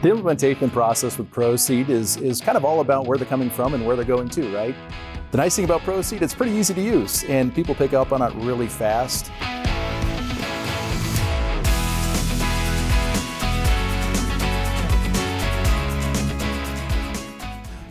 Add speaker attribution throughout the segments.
Speaker 1: The implementation process with Procede is kind of all about where they're coming from and where they're going to, right? The nice thing about Procede, it's pretty easy to use and people pick up on it really fast.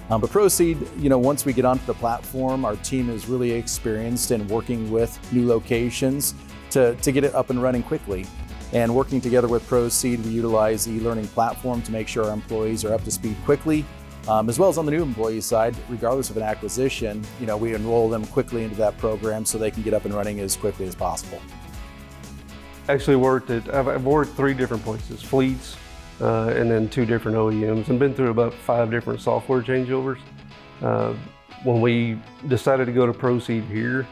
Speaker 1: But Procede, once we get onto the platform, our team is really experienced in working with new locations to get it up and running quickly. And working together with Procede, we utilize the e-learning platform to make sure our employees are up to speed quickly, as well as on the new employee side, regardless of an acquisition, we enroll them quickly into that program so they can get up and running as quickly as possible.
Speaker 2: Actually I've worked 3 different places, fleets, and then 2 different OEMs, and been through about 5 different software changeovers. When we decided to go to Procede here,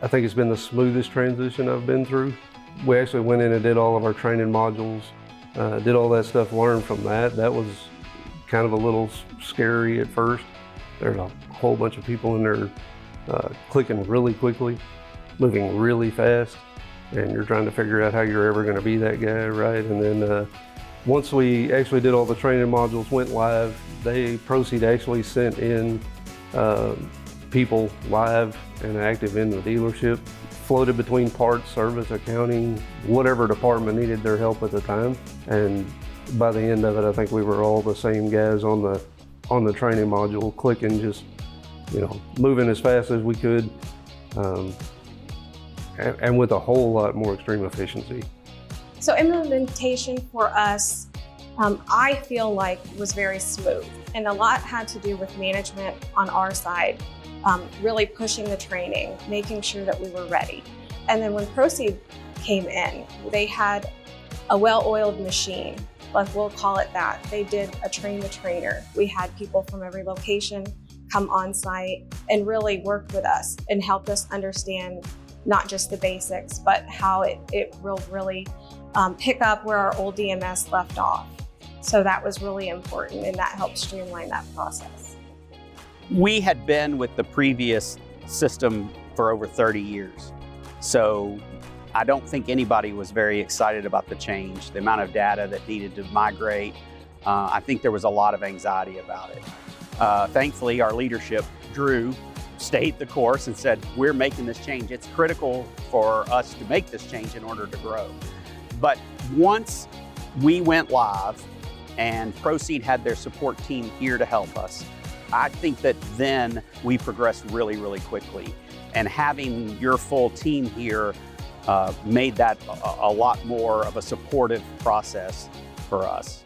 Speaker 2: I think it's been the smoothest transition I've been through. We actually went in and did all of our training modules, did all that stuff, learned from that. That was kind of a little scary at first. There's a whole bunch of people in there clicking really quickly, moving really fast, and you're trying to figure out how you're ever going to be that guy, right? And then once we actually did all the training modules, went live, Procede actually sent in people live and active in the dealership, floated between parts, service, accounting, whatever department needed their help at the time. And by the end of it, I think we were all the same guys on the training module, clicking, just moving as fast as we could, and with a whole lot more extreme efficiency.
Speaker 3: So implementation for us, I feel like was very smooth, and a lot had to do with management on our side. Really pushing the training, making sure that we were ready. And then when Procede came in, they had a well-oiled machine, like we'll call it that. They did a train the trainer. We had people from every location come on site and really work with us and helped us understand not just the basics, but how it will really pick up where our old DMS left off. So that was really important, and that helped streamline that process.
Speaker 4: We had been with the previous system for over 30 years. So I don't think anybody was very excited about the change, the amount of data that needed to migrate. I think there was a lot of anxiety about it. Thankfully, our leadership, Drew, stayed the course and said, we're making this change. It's critical for us to make this change in order to grow. But once we went live and Procede had their support team here to help us, I think that then we progressed really, really quickly. And having your full team here made that a lot more of a supportive process for us.